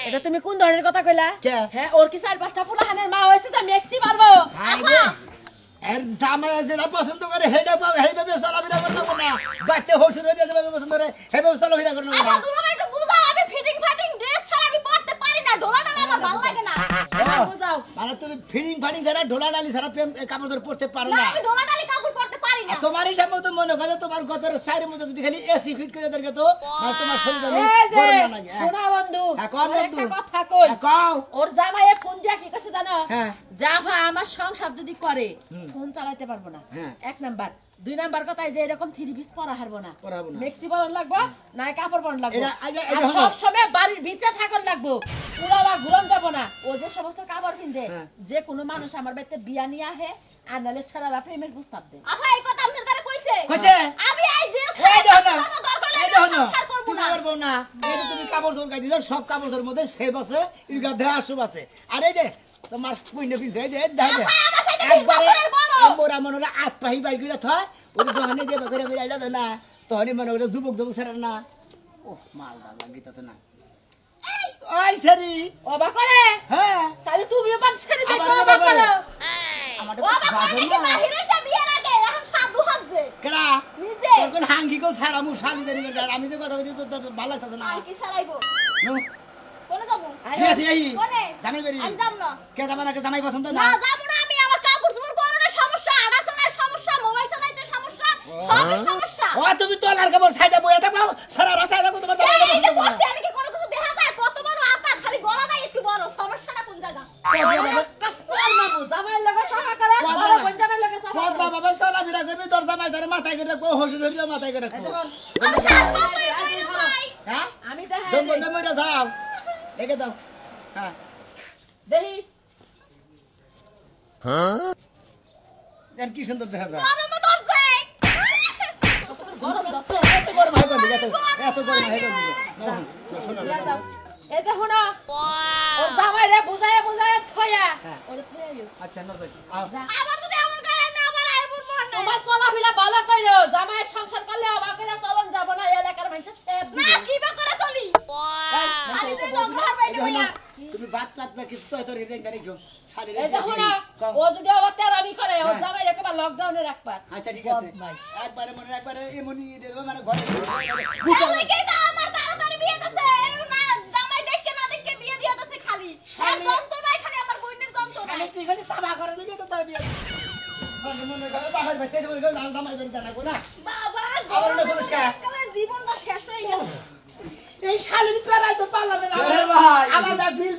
এটা তুমি কোন ধরনের কথা কইলা হ্যাঁ ওর কি 4-5টা ফুলাহানের মা হইছে যে মেক্সি মারবো এর জামাই যেটা পছন্দ করে হেডা পাবে হেইভাবে চলাফেরা করতে না বাইতে হোসুর হইয়া যেভাবে পছন্দ করে হেইভাবে চলাফেরা করতে না আমার দুলা একটু বুঝাও আমি ফিটিং ড্রেস ছাড়া আমি পড়তে পারি না ঢোলাটা আমার ভালো লাগে না বুঝাও মানে তুমি ফিটিং ছাড়া ঢোলা ডালি ছাড়া কাপড় ধরে পড়তে পারো না আমি ঢোলা ডালি কাপড় পড়তে পারি না তোমার হিসাব মতো মনে করে তোমার গতর সাইডের মধ্যে যদি খালি এসি ফিট করে দেন তো মানে তোমার শরীর আমি গরম না লাগে শোনা বন্ধু কোন বন্ধু একটা কথা কই কও ওর জামাইয়ে ফোন দিয়া কি কইছে জানো হ্যাঁ জাফা আমার সংসার যদি করে ফোন চালাতে পারবো না এক নাম্বার দুই নাম্বার কথা যে এরকম 3 পিস পরা হারবো না মেক্সি পরন লাগবো না কাপড় পরন লাগবো আর সব সময় বাড়ির ভিতরে থাকন লাগবো পুরালা ঘুরন যাব না ও যে সমস্ত কাপড় পিনদে যে কোনো মানুষ আমার বাড়িতে বিয়া নিয়ে আহে আর নালে সারারা প্রেমের প্রস্তাব দে আপা এই কথা আপনার দ্বারা কইছে আমি আই যে এই দেখো না তুমি পারবো না এই তুমি কাপড় ধর গাই দিছো সব কাপড় ধর মধ্যে সেভ আছে ইরগা দেহ আসব আছে আর এই যে তোমার পুইনে পিনছে এই যে দেখে একবারে মোরা মনে আট পাহি বাই গিরা থয় ওই যখনই দেব করে করে আইলা না তখনই মনে করে যুবক সারা না ও মাল দাদা গিতাছে না ওই সারি অবাক করে হ্যাঁ তাহলে তুমিও পান সারি দেখো অবাক করো আমাদের বাবা কি বাহির হইছে বিয়ের আগে এখন সাধু হচ্ছে কেডা নিজে তোর কোন হাঙ্গি কো ছাড়ামু শালি দেরি করে আমি যে কথা কইছি তোর ভালো লাগতাছে না কি ছাড়াইবো নো কোনে যাবো এই কোনে জামাই বাড়ি আমি যাব না কে যাবা না কে জামাই পছন্দ না না যাব না আমি আমার কাপড় চোপড় পরানোর সমস্যা আড়া চলার সমস্যা মোবাইল চালাইতে সমস্যা সবই সমস্যা ও তুমি তো আর কাপড় সাইডে বইয়া থাকো সারা রাস্তা থাকো তোমার জামাই এই যে বসে আমি কি কোনো কিছু দেখা যায় কত বড় আতা খালি গলা নাই একটু বড় সমস্যাটা কোন জায়গা কাসল মামু জামাইয়ের লাগে সাফা করা বড় পঞ্জাবের লাগে সাফা পদ্রা বাবা সালা বিরা করবি তোর জামাই ধরে মাথায় করে কো হসুর হইলো মাথায় করে আমি সাত কতই পড়ি ভাই হ্যাঁ আমি দেখা দম বন্ধ মইরা যাও একে দাও হ্যাঁ দেহি হ্যাঁ দেন কি সুন্দর দেখা যায় গরমে দছে গরম দছে এত গরম হয় বন্ধু এত গরম হয় বন্ধু শোনো এই যে শোনো ও জামাইরে বুঝায় থয়া ওরে থয়াইও আচ্ছা না যাই আবার যদি এমন করে আমি আবার আইবো মন না তোমার চলাফেরা ভালো কইরো জামাইয়ের সংসার করলে অবাক কইরা চলন যাব না এলাকার মানুষ সেব না কি বা করে চলি আমি তো ঘর বাইরে হইয়া তুমি বাত রাত না কিছু তো রেডি করে গো শালি এই যে শোনো ও যদি আবার তেরামি করে ও জামাইরে কেবল লকডাউনে রাখবা আচ্ছা ঠিক আছে একবারে মনে একবারে এমনি দেব মানে ঘরে আমি কি তো আমার তাড়াতাড়ি বিয়ে দিছে না জামাই দেখকে না দেখকে বিয়ে দিয়া দিছে খালি একদম তো নাই খালি আমার বইনের দম তো নাই আমি তুই খালি সাবা করে দিবি তো তার বিয়ে মনে করে বাবার বাইতে বলে গেল জামাই বাড়ি জানাবো না বাবা আবার না বলিস কা জীবনটা শেষ হয়ে গেছে এই শালির পেরাই তো পারলাম না আরে ভাই আমার বিল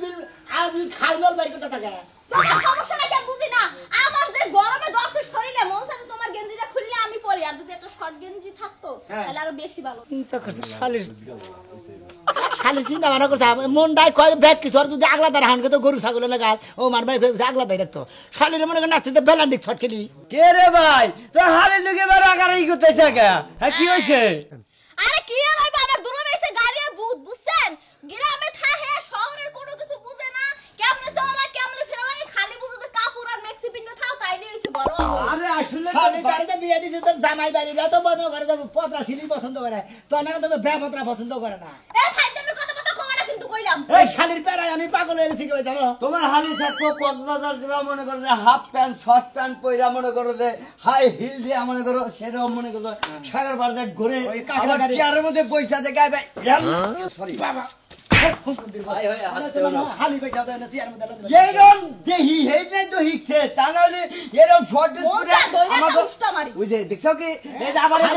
আমি খাইমল বাড়ি করতে থাকে তোমার সমস্যাটা কি বুঝি না আমার যে গরমে দর্শে শরীরে মন চায় তোমার গেঞ্জিটা খুললে আমি পরি আর যদি একটা শর্ট গেঞ্জি থাকতো তাহলে আরো বেশি ভালো চিন্তা করছিস শালির চিন্তা ভাবনা করছে মন ডাই কয় ব্যাগ কিছু আর যদি আগলা দ্বারা হানকে তো গরু ছাগল লাগাল ও মার ভাই আগলা দাই রাখতো শালির মনে করে নাচতে বেলান্ডিক ছট খেলি কে রে ভাই তো হালে লুকে বার আগারাই করতেছে কে হ্যাঁ কি হইছে আরে কি আর ভাই আমার দুনো মেসে গাড়ি বুঝছেন গ্রামে থাহে শহরের কোনো কিছু বুঝে না কেমনে চলা কেমনে ফেরালা খালি বুঝে যে কাপড় আর মেক্সি পিনতে থাও তাইলে হইছে গরম আরে আসলে শালি গাড়িতে বিয়ে দিছে তোর জামাই বাড়ি না তো বন্ধ করে দেবো পত্রা সিলি পছন্দ করে তো না তো বেপত্রা পছন্দ করে না এ ভাই তুমি কত কথা কমাটা কিন্তু কইলাম এই শালির পেরাই আমি পাগল হয়ে গেছি কেউ জানো তোমার হালি থাকবো কক্সবাজার যেবা মনে করো যে হাফ প্যান্ট শর্ট প্যান্ট পইরা মনে করো যে হাই হিল দিয়ে মনে করো সেরকম মনে করো সাগর পাড় দিয়ে ঘুরে আবার চেয়ারের মধ্যে পয়সা দিয়ে গাইবে সরি বাবা ভাই ভাই হাসতে না হালি পয়সা দেয় না চেয়ার মধ্যে এরম দেহি হেইটাই তো হিকছে তা নাহলে এরম শর্ট ড্রেস পরে আমাকে উষ্টা মারি ওই যে দেখছো কি এই যে আবার এই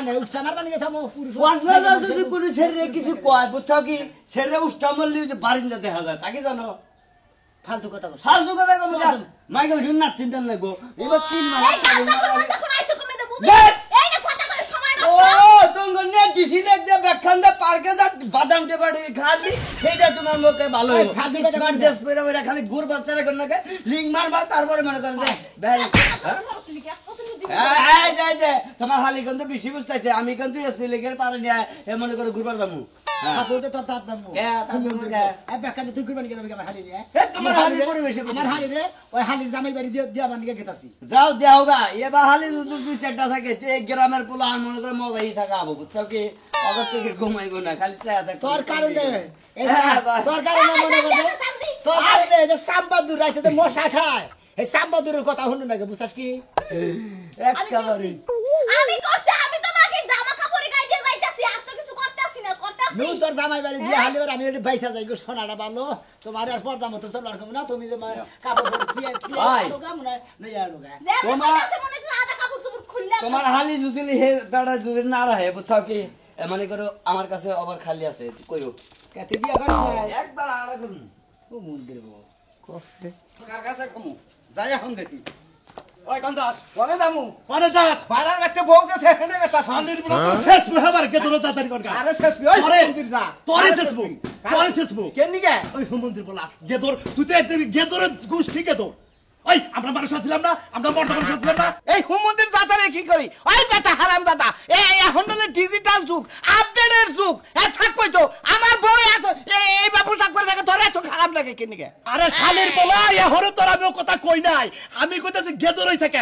যে উস্তানার বানিয়ে থামো পুরুষ কক্সবাজার যদি কোনো ছেলে কিছু কয় বুঝছো কি ছেলে উষ্টা মারলে ওই যে বারিন্দা দেখা যায় তাকে জানো ফালতু কথা বল ফালতু কথা কম না মাইকে শুন না চিন্তা লাগবো এবার 3 মাস যখন আইছো তুমি তো বুঝি দেখ! এই না কথা কই সময় ও নষ্ট তোঙ্গর নে ডিসি লেগ দে ব্যাখান্দা পার্কে যা বাদাম টে বাড়ি খালি সেইটা তোমার মুখে ভালো এই হইব ফালতু কথা স্মার্ট কম না। ড্রেস পরে পরে খালি ঘুর বাচ্চারা কোন নাকি লিং মারবা তারপরে মনে করেন যে ভাই এই যাই যে তোমার হালি কিন্তু বেশি বুঝতাইছে আমি কিন্তু এসপি লেগের পারে নিয়ে এ মনে করে ঘুরবার যামু সাপোর্টে তো তাত নামু এ বেকানে তুই করবানি কেন আমার হালি রে এ তোমার হালি পরিবেশে আমার হালি রে ওই হালির জামাই বাড়ি দিয়া বানিয়ে গেতাছি যাও দেও গা এবার হালি দুই চারটা থাকে তে গ্রামের পোলা মনে করে মগাই থাকা হবো বুঝছো কি অগর থেকে ঘুমাইবো না খালি চায়া থাকে তোর কারণে তোর কারণে মনে করবে তোর কারণে এই যে সাম্বাদুর রাইতে মশা খায় এই সাম্বাদুরের কথা হলো নাকি বুঝছস কি একেবারে আমি করতে আমি তো মাকে জামা কাপড় গায়ে দিয়ে যাইতাছি আর তো কিছু করতেছি না করতেছি নু তোর জামাই বাড়ি দিয়ে হালিবার আমি একটু বাইসা যাই গো সোনাটা ভালো তোমার আর পর্দা মতো চলবার কম না তুমি যে কাপড় খুলে না নিয়ে আলোগা যে তোমার- তোমার মনে হচ্ছে আধা কাপড় চোপড় খুললা তোমার হালি যদি হে বেড়া যদি না রাহে বুঝছো কি মনে করো আমার কাছে আবার খালি আছে কইও তুই বিয়া করিস না একবার আড়া করুন ও মন্দির বউ কষ্টে কার কাছে কমু যাই এখন দেখি ওই কোন দাস পরে দামু পরে যাস পাড়ার একটা বউ গেছে এখানে একটা শালির বউ তো শেষ হবে কে তোর তাড়াতাড়ি কর আরে শেষ ওই মন্দির যা তোরে শেষ বউ কেন নিগে ওই মন্দির বলা গেদর তুই তো একদম গেদরের গোষ্ঠী গেদর ওই আমরা মানুষ ছিলাম না আমরা বড় মানুষ ছিলাম না এই হুমন্দির দাদারে কি করি ওই বেটা হারাম দাদা এই এখন হলো ডিজিটাল যুগ আপডেটের যুগ এ থাকবই তো আমার বউ এত এই বাপু থাক করে থাকে তোর এত খারাপ লাগে কেন গে আরে শালির বলা এহরে তোর আমি কথা কই নাই আমি কইতাছি গেদর হই থাকে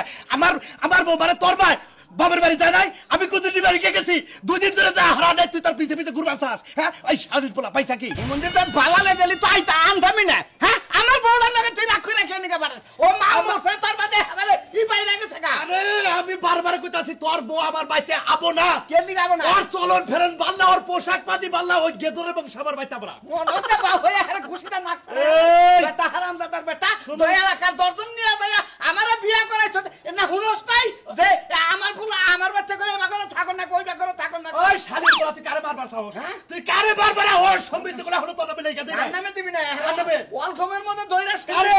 আমার বউ মানে তোর ভাই বাবার বাড়ি যায় নাই আমি কুদুরি বাড়ি গেছি দুই দিন ধরে যা হারা নাই তুই তার পিছে পিছে ঘুরবার চাস হ্যাঁ ওই শালির বলা পয়সা কি হুমন্দির দাদ ভালালে গেলি তো আইতা আনতামি না হ্যাঁ আমার বউলার লাগে তুই রাখ করে কেন গে পারস ও মা মরছে তোর বাদে আমারে ই বাইরে গেছে গা আরে আমি বারবার কইতাছি তোর বউ আমার বাড়িতে আবো না কেন নি গাবো না ওর চলন ফেরন বাল্লা ওর পোশাক পাতি বাল্লা ওই গেদর এবং সবার বাড়িতে আমরা মনে হচ্ছে বাপ হয়ে আরে খুশিটা নাক এই! বেটা হারাম দাদার বেটা দুই এলাকার দর্জন নিয়ে যায় আমারে বিয়া করাইছ না হুনস নাই যে আমার ফুলা আমার বাচ্চা করে মাগরে থাকো না কই বাগরে থাকো না ওই শালির বলা তুই কারে বারবার সাহস তুই কারে বারবার ওর সম্পত্তি গুলো হলো তোর নামে লেখা দে না নামে দিবি না কার নামে? ওয়ালকমের মধ্যে দইরাস আরে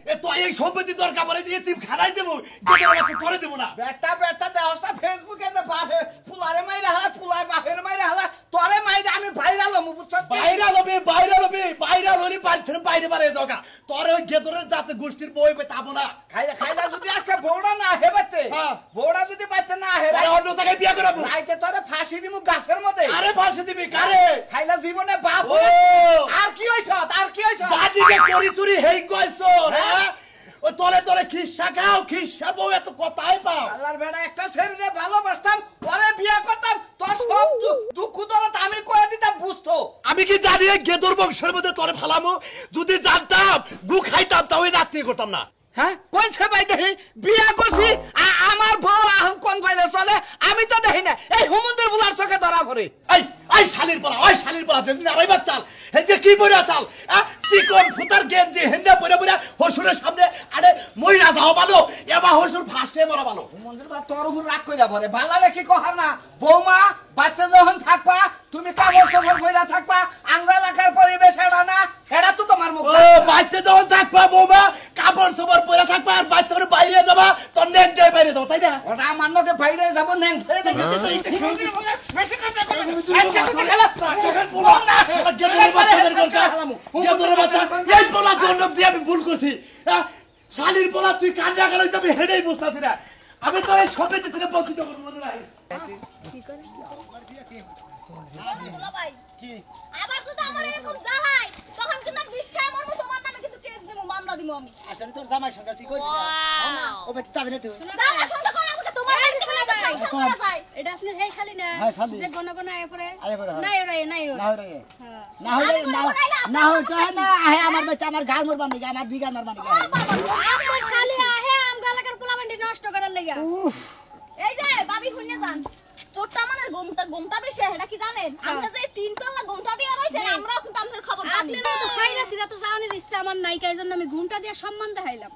এ তো এই সম্পত্তি দরকার পড়ে যে তুই খারাই দেব গেদর বাচ্চা করে দেব না বেটা দেহসটা ফেসবুকে তে বাপে ফুলারে মাইরা হালা ফুলায় বাপের মাইরা হালা তোরে মাইরা আমি ভাইরাল হমু বুঝছ ভাইরাল হবে বাইরে বারে জগা তোর ওই গেদরের জাতে গোষ্ঠীর বই পে তাবো না খাইলা যদি আজকে বউড়া না হেবাতে হ্যাঁ। বউড়া যদি বাইতে না হে আরে অন্য জায়গায় বিয়া করাবো রাইতে তোরে ফাঁসি দিমু গাছের মধ্যে আরে ফাঁসি দিবি কারে খাইলা জীবনে বাপ ও আর কি হইছ আর কি হইছ জাতিকে করি চুরি হেই কইছো হ্যাঁ ওই তলে তলে খিসা খাও খিসা বউ এত কথাই পাও আল্লাহর বেটা একটা ছেলে ভালোবাসতাম পরে বিয়ে করতাম তোর সব দুঃখ দরদ আমি কয়ে দিতাম বুঝতো আমি কি জানি এই গেদর বংশের মধ্যে তোরে ফালামু যদি জানতাম গু খাইতাম তাও এই রাত্রি করতাম না হ্যাঁ কোন সবাই দেখি বিয়া করছি আমার বউ আহম কোন পাইলে চলে আমি তো দেখি না এই হুমন্দির বুলার চোখে ধরা পড়ে এই শালির পড়া যেদিন আড়াইবার চাল হেন্দে কি পরে চাল চিকন ফুতার গেঞ্জি হেন্দে পরে হসুরের সামনে আরে মইরা যাও ভালো এবার হসুর ফার্স্টে মরা ভালো হুমন্দির বা তোর উপর রাগ কইরা পড়ে ভালালে কি কহার না বৌমা বাচ্চা যখন থাকবা তুমি কাগজ কবর কইরা থাকবা আঙ্গ এলাকার পরিবেশ এটা না এটা তো তোমার মুখ ও বাইতে যখন থাকবা বৌমা কাপড় চোপড় পরে থাকবা আর বাইতে করে বাইরে যাবা তোর নেক দিয়ে বাইরে যাবো তাই না ওটা আমার নকে বাইরে যাব নেন বেশি কথা কই আজকে তুই খেলা আমি ভুল করছি শালির বলা তুই কান্না গেল আমি হেডেই বুঝতেছি না আমি তো এই সবে দিতে বঞ্চিত করবো মনে নাই ভাই আবার যদি আমার এরকম জাহাই তখন কিন্তু আমি বিষ খাই মরবো তোমার নামে কিন্তু কেস দেবো মামলা দিবো আমি আসলে তোর জামাই সঙ্গে তুই কই ও বেটা যাবে না তুই আমার সঙ্গে কোন আমাকে তোমার বাড়ি থেকে না সংসার করা যায় এটা আপনার হেই শালি না হ্যাঁ, শালি। যে গণ গণ আয় পরে আয় পরে, হ্যাঁ। নাই ওরে নাই না ওরে হরে না হলে না হলে তো না আহে আমার বাচ্চা আমার গাল মরবার নাকি আমার বিঘার মারবার নাকি আপনার শালি আহে আমগা এলাকার পোলাবান্ডি নষ্ট করার লাগা এই যে ভাবি শুনে যান চোরটা মানে ঘুমটা বেশি এটা কি জানেন আমরা যে তিন তলা ঘুমটা দিয়ে রইছে আমরাও কিন্তু আপনার খবর জানি আপনার তো খাইরা সিরা তো জানার ইচ্ছা আমার নাই কাই জন্য আমি ঘুমটা দিয়ে সম্মান দেখাইলাম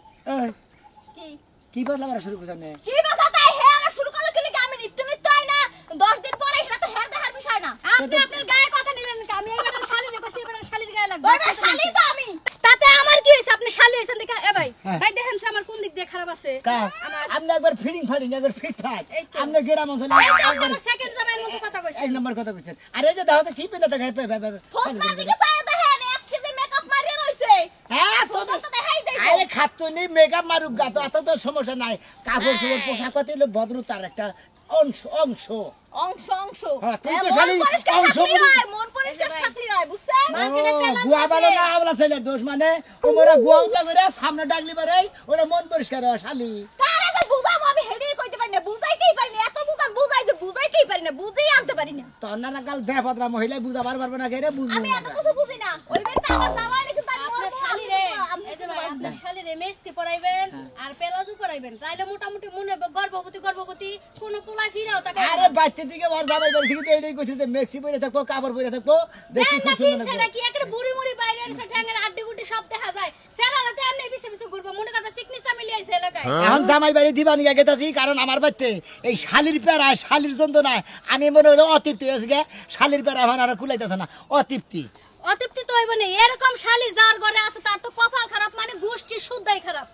কি কি বললাম আর শুরু করছ না কি কথা তাই হে আমার শুরু করলে কি লাগি আমি নিত্য আই না 10 দিন পরে এটা তো হের দেখার বিষয় না আপনি আপনার গায়ে কথা নিলেন না আমি এবারে শালি রে কইছি এবারে শালির গায়ে লাগবে ওটা শালি তো আমি তাতে আমার কি হইছে আপনি শালি হইছেন দেখা এ ভাই ভাই দেখেন আমার কোন দিক দিয়ে খারাপ আছে কা আমার আমরা একবার ফিডিং একবার ফিট ফাট এই তো। আমরা গ্রাম অঞ্চলে এই তো একবার আমার সেকেন্ড জামাইয়ের মতো কথা কইছেন এক নম্বর কথা কইছেন আরে যে দাও কি পেতে দেখাই থোপনা দিকে পায় দেখেন 1 কেজি মেকআপ মারিয়ে রইছে হ্যাঁ তুমি তো দেখাই যাইবো আরে খাতুনি মেকআপ মারুক গা তো এত তো সমস্যা নাই কাপড় চোপড় পোশাক পাতি হলো ভদ্রতার একটা অংশ অংশ হ্যাঁ, তুই তো মন শালি পরিষ্কার অংশ থাকলেই বুঝি। হয়, মন পরিষ্কার থাকলেই হয় বুঝছেন মাঝখানে তেল গুয়া আছে। বালা না আমলা ছেলের দোষ মানে ও মোরা গুয়া উতলা করে সামনে ডাকলি পারে ওরা মন পরিষ্কার হয় শালি কারে তো বুঝাবো আমি হেডেই কইতে পারি না বুঝাইতেই পারি না এত বুঝাই যে বুঝাইতে বুঝাইতেই পারি না, বুঝেই আনতে পারি না। তোর না কাল বেপদরা মহিলা বুঝাবার পারবে না কেরে বুঝবো আমি এত কিছু বুঝি না। ওই বেটা আমার জামাই নাকি তার আপনার শালিরে এই যে ভাই আপনার শালিরে মেস্তি পড়াইবেন আর পেলাজু পড়াইবেন তাইলে মোটামুটি মনে হবে গর্ভবতী কোন পোলাই ফিরাও তাকে আরে বাচ্চা থেকে ওর জামাই বাড়ি থেকে তো এইটাই কইছে যে মেক্সি পরে থাকবো কাপড় পরে থাকবো দেখি খুব সুন্দর লাগবে। সেটা কি একটা বুড়ি মুড়ি বাইরে এসে ঠ্যাঙ্গের আড্ডি গুটি সব দেখা যায় সেরাতে এমনি পিছে পিছে ঘুরবো মনে করবে সিকনি সামিলি আইছে এলাকায় এখন জামাই বাড়ি দিবা নিয়ে গেতাছি কারণ আমার বাচ্চা এই শালির প্যারা শালির যন্ত্রণায় আমি মনে হলো অতৃপ্তি হয়েছে গে শালির প্যারা এখন আর কুলাইতেছে না অতৃপ্তি অতৃপ্তি তো হইব না এরকম শালি যার ঘরে আছে তার তো কপাল খারাপ মানে গোষ্ঠী শুদ্ধাই খারাপ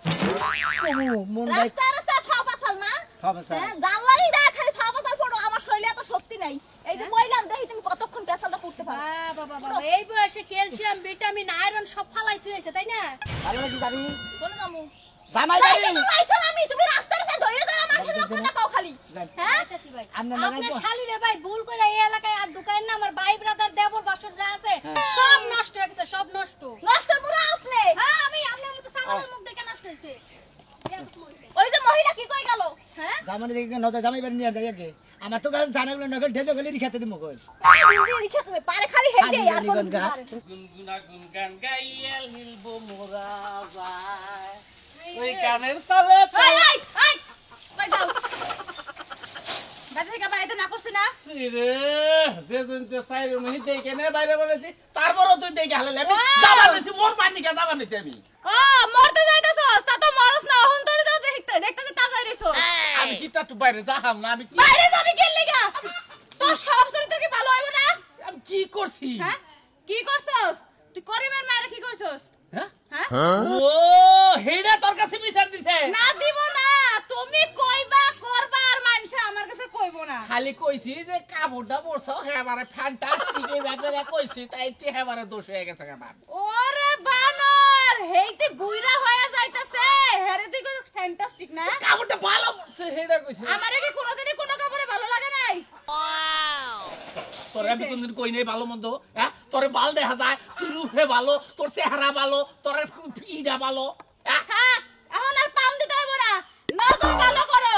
মন ভাই রাস্তায় রাস্তায় ফাপাসাল না? ফাপাসাল। হ্যাঁ, জানলারই না খালি ফাপাসাল পড়ো, আমার শরীরে এত শক্তি নাই। এই যে মহিলাম দেখি তুমি কতক্ষণ পেশালটা করতে পারো। বাবা এই বয়সে ক্যালসিয়াম ভিটামিন আয়রন সব ফালাই থুইছে তাই না ভালো লাগি জানি বলে যামু। জামাই তাই বাড়ি তো যাইছাল আমি, তুমি রাস্তায় রাস্তায় ধইরে ধইরে মানুষের লোক কথা কও খালি। হ্যাঁ? আইতাছি ভাই আপনার আপনার লাগাইবো? শালিরে ভাই ভুল করে এই এলাকায় আর ঢুকাইন না আমার ভাই ব্রাদার দেবর বাসর যা আছে সব নষ্ট হয়ে গেছে সব নষ্ট নষ্ট পুরো আপনি। হ্যাঁ আমি আপনার মতো সাধারণ মুখ দেখে নষ্ট হয়েছে ওই যে মহিলা কি কই গেল? হ্যাঁ? জামাই দেখি নতে জামাই বাড়ি নিয়ে যাই আগে আমার তো কারণ জানাগুলো নকল ঢেলে গেলে রিখাতে দিমু কই বিন্দি খেতে হবে, পারে খালি হেঁটে খালি আর গালি কোনো গনগা। পারে। গুনগুনা গুনগান গাইয়াল হিলবো মোরা যায় ওই কানের তলে এই, এই, এই, কই যাও? বাড়ি থেকে বাড়িতে না করছি না? রে যে জনতে চাইরো মহি দেখে নে বাইরে বলেছি তারপরও তুই দেখে হালে আমি যাবা লইছি মোর পানি কে যাবা লইছি আমি ও, মরতে যাইতাছস, তা তো মরস না, অহন তোরে তো দেখতেছি তাজাই রইছস। আমি কি তাটু বাইরে যাহাম না আমি কি বাইরে যাবি কেন লাগা? তোর স্বভাব চরিত্র কি ভালো হইব না? আমি কি করছি হ্যাঁ? কি করছস? তুই করিমের মায়ের কি করছস? হ্যাঁ হ্যাঁ? ও হেডা তোর কাছে বিচার দিছে না দিব না, তুমি কইবা করবা আর মানুষে আমার কাছে কইব না। খালি কইছি যে কাপড়টা পরছো এবারে ফ্যান্টাস্টিক এই ব্যাপারে কইছি তাই তে এবারে দোষ হয়ে গেছে আমার ওরে বানর, হেইতে বুইরা হয়ে যাইতাছে, হেরে তুই কই ফ্যান্টাস্টিক না? কাপড়টা ভালো পরছে হেডা কইছি আমারে কি কোনোদিনই কোনো কাপড়ে ভালো লাগে নাই? তোর আমি কোনদিন কই নাই ভালো মন্দ হ্যাঁ তোর বাল দেখা যায় তুই রূপে ভালো তোর চেহারা ভালো তোর ইডা ভালো হ্যাঁ? হ্যাঁ, এখন আর পাম দিতে হইব না, নজর ভালো করো।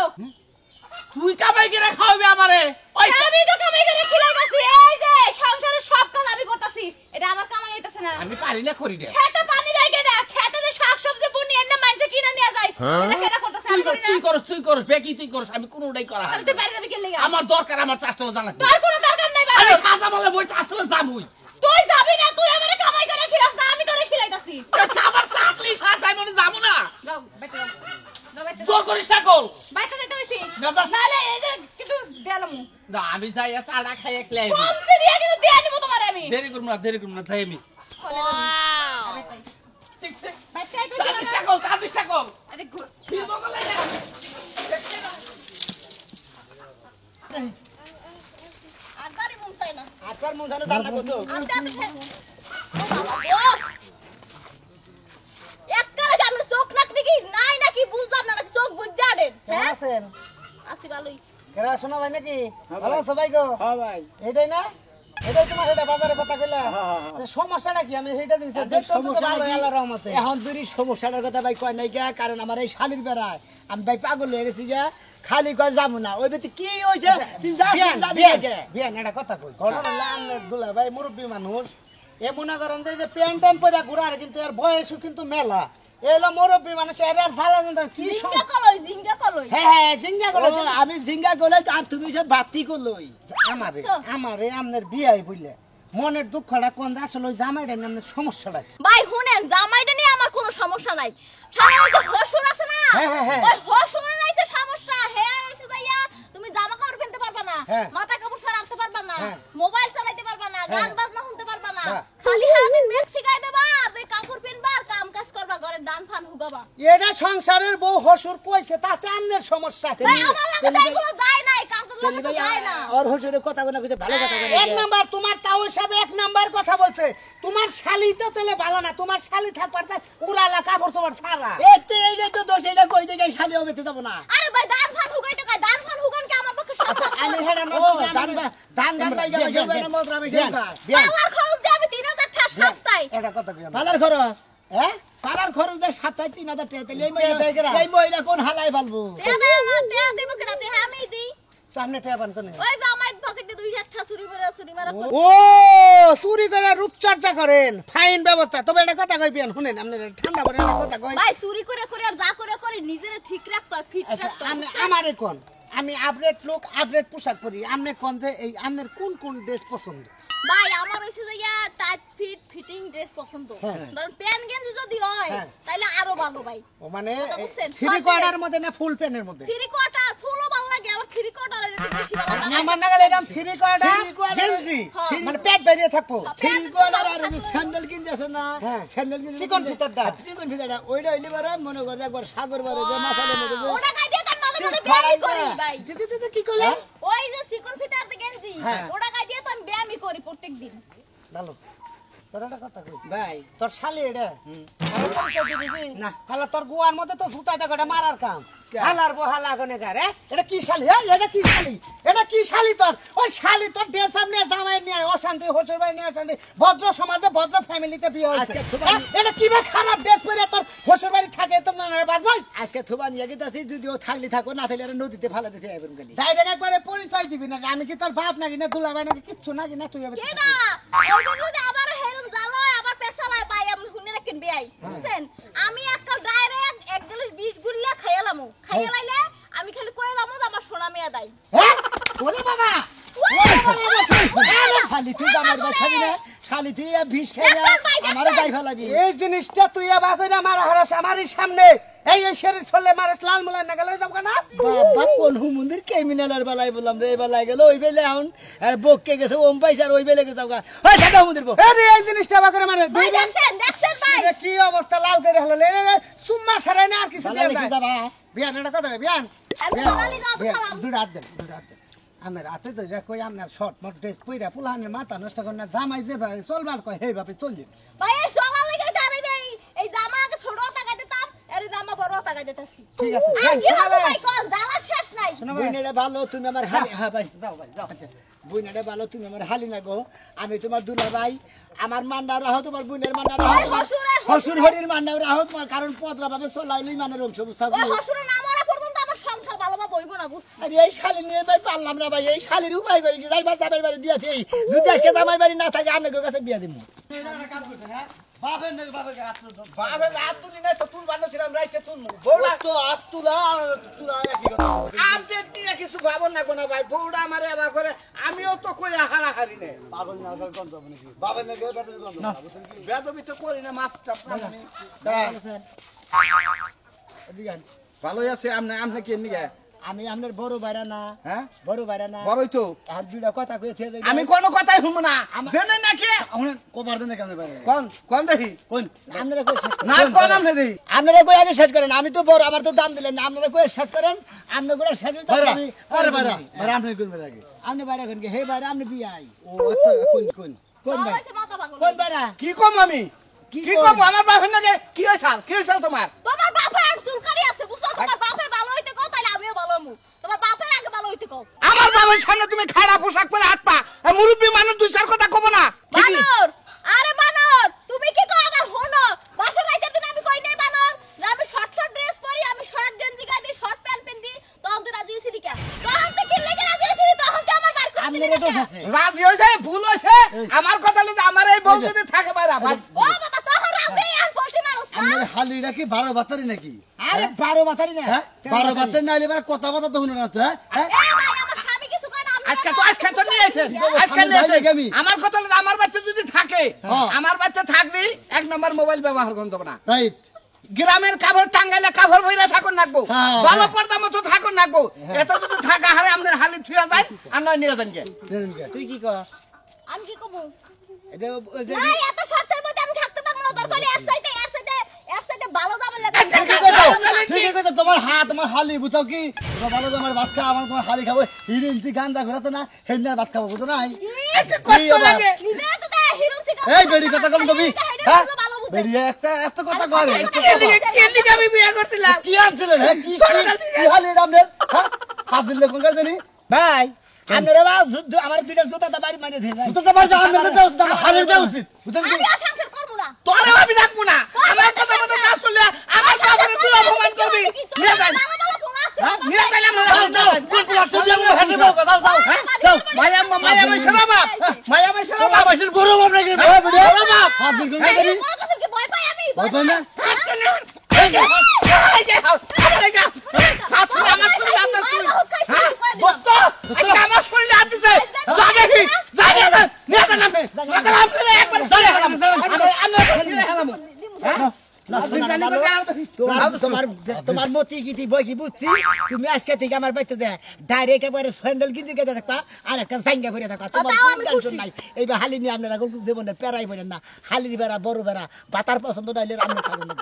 তুই কামাই করে খাওয়াবি আমারে ওই আমি তো কামাই করে খিলাই গেছি, এই যে সংসারের সব কাজ আমি করতেছি, এটা আমার কামাই হইতাছে না। আমি পারি না করি না খেতে পানি লাগে না, খেতে যে শাকসবজি বুনি এনে মানুষে কিনে নিয়ে যায়, এটা কেটা করতেছে আমি করি না। তুই করস বেকি তুই করস আমি কোনোটাই করা হয় তাহলে তুই বাইরে যাবি কেন লাগা? আমার দরকার আমার চাষটা জানা তোর কোনো দরকার নাই আমি বাইরে। সাজা বলে বই চাষটা যাবই তুই যাবি না, তুই আমারে কামাই করে খিলাস না, আমি তোরে খিলাইতাছি। আমার চাকরি সাজাই মনে যাবো না যাও বাইতে যাও, যাও বাইতে যাও। জোর করিস না কল বাইতে যাইতে হইছি না, যাস। নালে এই যে কিন্তু দেলামু না আমি যাই চাটা খাই একলাই কমছে দিয়া কিন্তু দিয়া নিব তোমারে আমি। দেরি করব না যাই আমি ঠিক আছে বাইতে আই কইছি না? তাড়াতাড়ি কল আরে ঘুর। ফিরব গলে না আর দাঁড়ি মন চাই না, আটবার মন জানা জানা কত আর দাঁড়ি খাই। ও বাবা গো, এককালে যে আমার চোখ নাক নাকি নাই নাকি বুঝলাম না, নাকি চোখ বুঝ জানেন? হ্যাঁ আছেন আসি ভালোই। এরা শোনা ভাই নাকি ভালো আছো ভাই গো হ্যাঁ ভাই এটাই না এটাই তোমার সেটা বাজারে কথা কইলা সমস্যাটা কি আমি সেইটা জিনিস এখন দুরি সমস্যাটার কথা ভাই কয় নাই গা কারণ আমার এই শালির বেড়ায় আমি ভাই পাগল হয়ে গেছি গা খালি কয় যাবো না ওই ব্যক্তি কি হয়েছে তুই যাবি বিয়ান এটা কথা কই ঘটনা লাল দুলা ভাই মুরব্বী মানুষ এ মনে করেন যে প্যান্ট ট্যান্ট পরে ঘুরার কিন্তু এর বয়সও কিন্তু মেলা এলো মুরব্বী মানুষ এর আর ফালা কি জিঙ্গা কলই, জিঙ্গা কলই। হ্যাঁ হ্যাঁ জিঙ্গা করে ও, আমি জিঙ্গা গলে আর তুমি সে বাতি করলই আমারে আমারে আপনার বিয়াই বললে মনের দুঃখটা কোন আসলে ওই জামাইটা আপনার সমস্যাটা কি? ভাই শুনেন, জামাইটা নিয়ে আমার কোনো সমস্যা নাই, সাধারণত হসুর আছে না, হ্যাঁ, হ্যাঁ, হ্যাঁ। ওই হসুরের নাইছে সমস্যা, হেয়ার হইছে যাইয়া তুমি জামা কাপড় পরতে পারবা না, হ্যাঁ। মাথা কাপড় ছাড়াতে পারবা না, হ্যাঁ। মোবাইল চালাইতে পারবা না, গান বাজনা শুনতে পারবা না, হ্যাঁ। খালি সারাদিন মেক্সি গায়ে দেবা আর ওই কাপড় পিনবা আর কাম কাজ করবা, ঘরের দান ফান হুগাবা। এটা সংসারের বউ হসুর কইছে তাতে আপনার সমস্যা ভাই আমার লাগে তো এগুলো যায় নাই, কাজের লাগে তো যায় না। ওর হুজুরের কথা কোনা কইতে ভালো কথা কইতে এক নাম্বার তোমার তাও হিসাবে এক নাম্বার কথা বলছে তোমার শালি তো তাহলে ভালো না তোমার শালি থাকবার চাই উড়ালা কাপড় তোমার সারা এতে এইটাই তো দোষ এটা কই দেখে শালি হবে যাব না আরে ভাই দান ফান হুগাইতে কয়, দান ফান হুগান কি আমার পক্ষে সম্ভব? আমি হেরা ও দান পাই গেল জেনে মজরা আমি সেই পাই পাওয়ার খরচ দিয়ে আমি 3000 টাকা সপ্তাহে। এটা কথা কই পালার খরচ হ্যাঁ পালার খরচ দেয় 27,000 টাকা তাহলে দেয় কেরা? এই মহিলা কোন হালাই পালবো টেয়া দেয় আমার, টেয়া দিব কেনা, টেয়া আমি দিই। তো আপনি টেপান কোনে ওই যে আমার পকেটে 200 চুরি মারা ও চুরি করে রূপচর্চা করেন ফাইন ব্যবস্থা তবে এটা কথা কইবেন শুনেন আপনি ঠান্ডা করে একটা কথা কই ভাই চুরি করে আর যা করে নিজেরে ঠিক রাখতে হয় ফিট আচ্ছা রাখতে হয় আমি আমারে কোন আমি আপডেট লোক আপডেট পোশাক পরি আপনি কোন যে এই আপনার কোন ড্রেস পছন্দ ভাই আমার হইছে যে টাইট ফিটিং ড্রেস পছন্দ ধরুন প্যান্ট গেঞ্জি যদি হয় তাহলে আরো ভালো ভাই ও মানে কথা বুঝছেন? থ্রি কোয়ার্টার মধ্যে না ফুল প্যান্টের মধ্যে থ্রি কোয়ার্টার ফুলও ভালো লাগে আবার থ্রি কোয়ার্টার একটু বেশি ভালো লাগে আমার নাগাল এরকম থ্রি কোয়ার্টার গেঞ্জি মানে পেট বেরিয়ে থাকবো থ্রি কোয়ার্টার আর যে স্যান্ডেল কিনতে আছে না হ্যাঁ। স্যান্ডেল কিনতে চিকন ফিতারটা। চিকন ফিতারটা ওইটা হইলে পারে মনে করে একবার সাগর বারে যে মাছালের মধ্যে যে ওটা গাই দিয়ে তার মাঝে মাঝে ঠিক ব্যায়ামই করাই করি দেয়। ভাই দিদি কি করলে ওই যে চিকন ফিটার গেঞ্জি ওটা গাই দিয়ে তো আমি ব্যায়ামই করি প্রত্যেকদিন ভালো তোর একটা কথা কই ভাই তোর শালি এটা আমার পরিচয় দিবি কি না হালা তোর গুয়ার মধ্যে তো সুতাই দেখো মারার কাম হালার বো হালা কোনে কারে এটা কি শালি হ্যাঁ এটা কি শালি তোর ওই শালি তোর ড্রেস সামনে জামাই নিয়ে অশান্তি হোসের ভাই নিয়ে অশান্তি ভদ্র সমাজে ভদ্র ফ্যামিলিতে বিয়ে হয়েছে এটা কি বা খারাপ ড্রেস পরে তোর হোসের বাড়ি থাকে তো না বাদ ভাই আজকে থুবা নিয়ে গেছি যদি ও থাকলে থাকো না থাকলে আর নদীতে ফেলা দিতে আইবেন গেলি ডাইরেক্ট একবারে পরিচয় দিবি না আমি কি তোর বাপ নাকি না দুলাভাই নাকি কিচ্ছু নাকি না তুই এবার কে না ওই যদি আবার হেরম জালয় আবার পেছালায় ভাই আমি শুনে রাখেন বেয়াই বুঝছেন আমি একটা ডাইরেক্ট এক গ্লাস 20 গুল্লা খাইলামু খাইলাইলে আমি খালি কইলামু যে আমার সোনা মেয়া দাই হ্যাঁ ওরে বাবা খালি তুই আমার খাবি না খালি তুই বিষ খাইয়া আমারও গাই ফেলাবি এই জিনিসটা তুই আবার কইরা মারা হারাস আমারই সামনে এই শের ছলে মারাস লাল মুলা না গেলে যাব না বাবা কোন মন্দির ক্রিমিনালের বেলায় বললাম রে বেলায় গেল ওই বেলে এখন আর বককে গেছে ওম পাইছে আর ওই বেলে গেছে ওই সাদা মন্দির বক আরে এই জিনিসটা আবার করে মারে ভাই দেখছেন ভাই এটা কি অবস্থা লাল করে হলো রে সুম্মা ছাড়াই না আর কিছু সালা লিখে যাবা বিয়ান এটা কথা বিয়ান আমি সোনালি যাব সালাম দুটা হাত দেন আমার রাতে তো কই আপনার শর্ট মট ড্রেস পইরা পুলানের মাথা নষ্ট করে না জামাই যে ভাই চলবার কয় হে বাপে চললি ভাই এই সোনালি গাই দাঁড়াই দেই এই জামাকে ছোট টাকা দিতাম এর জামা বড় টাকা দিতাছি ঠিক আছে আর কি হবে ভাই কোন জালার শেষ নাই বুইনেটা ভালো তুমি আমার হালি হ্যাঁ ভাই যাও আচ্ছা বুইনেটা ভালো তুমি আমার হালি না গো আমি তোমার দুলা ভাই আমার মান্ডা রাহো তোমার বুইনের মান্ডা রাহো হসুর হরির মান্ডা রাহো তোমার কারণ পদরা ভাবে চলাইলই মানে রংস বুঝতা ওই হসুরে না মরা পর্যন্ত আমার সংসার ভালোভাবে বইব না বুঝছি আরে এই শালি নিয়ে ভাই পারলাম না ভাই এই শালির উপায় করি কি যাইবা জামাই বাড়ি দিয়েছি যদি আজকে জামাই বাড়ি না থাকে আপনাদের কাছে বিয়া দিমু বাপের হাত তুলি নাই তো তুল বানাছিলাম রাইতে তুলমু বউড়া তো হাত তুলা আর তুলা একই কথা আপডেট নিয়ে কিছু ভাবো না কোনা ভাই বউড়া আমারে আবার করে আমিও তো কই হারাহারি নে পাগল না গল কোন যাবে নাকি বাবা না গেল বাবা কোন যাবে বেদবি তো করি না মাফটা ভালোই আছে আমনে কি নিগে আমি আপনার বড় বাইরা না হ্যাঁ বড় বাইরা না বড়ই তো আর দুইটা কথা কইছে আমি কোনো কথাই শুনবো না জেনে নাকি আমরা কোপার দেন কেমনে পারে কোন দেখি কোন আপনারা কই না কোন আমনে দেখি আপনারা কই আগে সেট করেন আমি তো বড় আমার তো দাম দিলেন না আপনারা কই সেট করেন আপনি করে সেট তো আমি আরে বারা বারা আমরা কোন লাগে আপনি বাইরে কোন হে বাইরে আপনি বিয়াই ও তো কোন কোন কোন ভাই হইছে মাথা পাগল কোন বাইরা কি কম আমি কি কম আমার বাপের নাকি কি হইছাল তোমার তোমার বাপের চুলকারি আছে বুঝছো তোমার বাপে ভালো হইতে কও তাইলে আমিও ভালো হমু তোমার বাপের আগে ভালো হইতে কও আমার বাবার সামনে তুমি খারাপ পোশাক পরে হাত পা মুরব্বী মানুষ দুই চার কথা কব না বানর আরে বানর তুমি কি কও আমার হনো বাসা রাইতে দিন আমি কই নাই বানর যে আমি শর্ট ড্রেস পরি আমি শর্ট গেঞ্জি গাই দিই শর্ট প্যান্ট পিন্দি তখন তো রাজি হইছিলি কে তখন তো কি লাগি রাজি হইছিলি তখন তো আমার বার করে দিলি আপনার দোষ আছে রাজি হইছে ভুল হইছে আমার কথা হলো যে আমার এই বউ যদি থাকে বাইরা ভাই ও বাবা তখন রাজি আর বসে মারুস না আমাদের হালিটা কি 12 বাতারি নাকি আরে 12 মাথারি না হ্যাঁ 12 বাতারি না এবার কথা কথা তো শুনে না তো হ্যাঁ এ ভাই আমার স্বামী কিছু কয় না আজকে তো নিয়ে এসেন আজকে নিয়ে এসেন আমার কথা হলো যে আমার বাচ্চা যদি থাকে আমার বাচ্চা থাকলে এক নম্বর মোবাইল ব্যবহার করতে হবে না রাইট গ্রামের কাপড় টাঙ্গাইলে কাপড় বইরা থাকুন নাকবো ভালো পর্দা মতো থাকুন নাকবো এত যদি থাকা হারে আমাদের হালি ছুঁয়া যায় আর নয় নিয়ে যান কে তুই কি কস আমি কি কমু এটা না এত শর্তের মধ্যে আমি থাকতে পারবো না দরকার এর সাইডে ভালো যাবে লাগে ঠিক আছে তোমার হাত তোমার হালি বুঝাও কি ভালো তোমার ভাত খাওয়া আমার তোমার হালি খাবো হিরিনছি গান্দা ঘোরাতো না হেমনার ভাত খাবো বুঝো না কষ্ট লাগে নিজে তো দা হিরো থেকে এই বেড়ি কথা কম কবি হ্যাঁ বেড়ি একটা এত কথা করে কে লিগে আমি বিয়ে করছিলাম কি আনছিলেন হ্যাঁ কি হালি রামদের হ্যাঁ হাত দিলে কোন কাছে নি ভাই আপনারা আমার দুইটা জুতা বাড়ি মারিয়ে দিয়ে যায় তো তোমার যা আনন্দ দাও তোমার হালির দাও উচিত বুঝলেন কি আমি সংসার করব না তোরে আমি রাখবো না আমার কথা মতো কাজ চললে আমার বাবারে তুই অপমান করবি নিয়ে যান ভালো ভালো ফোন আছে নিয়ে যান আমরা কোন কোন তুমি আমরা হাতে হবে না এই যে আমার শরীরে হাত দিছিস হ্যাঁ দোস্ত আজকে আমার শরীরে হাত দিছে জানে কি জানে না নেতা নামে একবার জানে তোমার মতি গীতি বই কি বুঝছি তুমি আজকে থেকে আমার বাড়িতে দেয় ডাইরেক্ট একবারে স্যান্ডেল কিনতে গেছে দেখবা আর একটা জাঙ্গা করে দেখবা তোমার টেনশন নাই এইবার হালি নিয়ে আপনারা জীবনে পেরাই বলেন না হালি বেড়া বড় বেড়া বাতার পছন্দ নাইলে আমি খাবো না